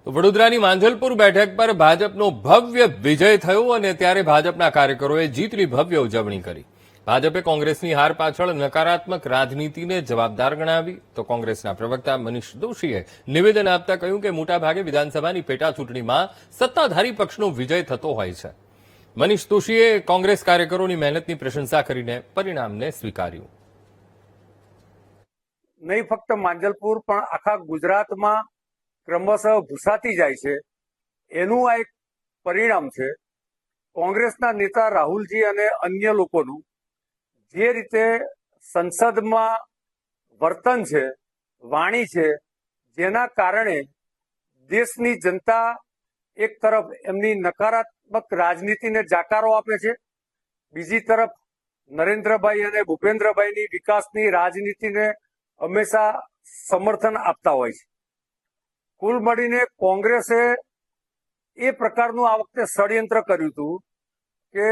વડોદરાની માંજલપુર બેઠક પર ભાજપનો ભવ્ય વિજય થયો અને ત્યારે ભાજપના કાર્યકરોએ જીતની ભવ્ય ઉજવણી કરી। ભાજપે કોંગ્રેસની હાર પાછળ નકારાત્મક રાજનીતિને જવાબદાર ગણાવી તો કોંગ્રેસના પ્રવક્તા મનીષ દોશીએ નિવેદન આપતા કહ્યું કે મોટાભાગે વિધાનસભાની પેટા ચૂંટણીમાં સત્તાધારી પક્ષનો વિજય થતો હોય છે। મનીષ દોશીએ કોંગ્રેસ કાર્યકરોની મહેનતની પ્રશંસા કરીને પરિણામને સ્વીકાર્યું। નહીં ફક્ત માંજલપુર પણ આખા ગુજરાતમાં ક્રમશઃ ભૂસાતી જાય છે એનું આ એક પરિણામ છે। કોંગ્રેસના નેતા રાહુલજી અને અન્ય લોકોનું જે રીતે સંસદમાં વર્તન છે, વાણી છે, જેના કારણે દેશની જનતા એક તરફ એમની નકારાત્મક રાજનીતિને જાકારો આપે છે, બીજી તરફ નરેન્દ્રભાઈ અને ભૂપેન્દ્રભાઈની વિકાસની રાજનીતિને હંમેશા સમર્થન આપતા હોય છે। કુલ મળીને કોંગ્રેસે એ પ્રકારનું આ વખતે ષડયંત્ર કર્યું હતું કે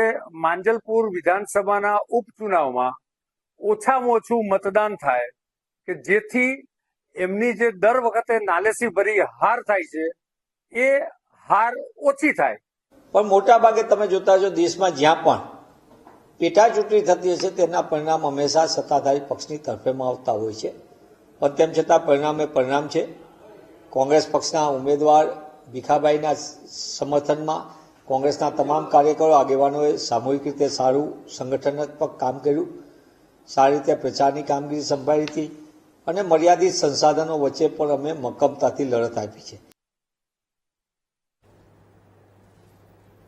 માંજલપુર વિધાનસભાના ઉપચુનાવમાં ઓછામાં ઓછું મતદાન થાય કે જેથી એમની જે દર વખતે નાલેસી ભરી હાર થાય છે એ હાર ઓછી થાય। પણ મોટા ભાગે તમે જોતા છો દેશમાં જ્યાં પણ પેટા ચૂંટણી થતી હશે તેના પરિણામ હંમેશા સત્તાધારી પક્ષની તરફેમાં આવતા હોય છે, પણ તેમ છતાં પરિણામ છે। કોંગ્રેસ પક્ષના ઉમેદવાર ભીખાભાઈના સમર્થનમાં કોંગ્રેસના તમામ કાર્યકરો આગેવાનોએ સામૂહિક રીતે સારું સંગઠનાત્મક કામ કર્યું, સારી રીતે પ્રચારની કામગીરી સંભાળી હતી અને મર્યાદિત સંસાધનો વચ્ચે પણ અમે મક્કમતાથી લડત આપી છે।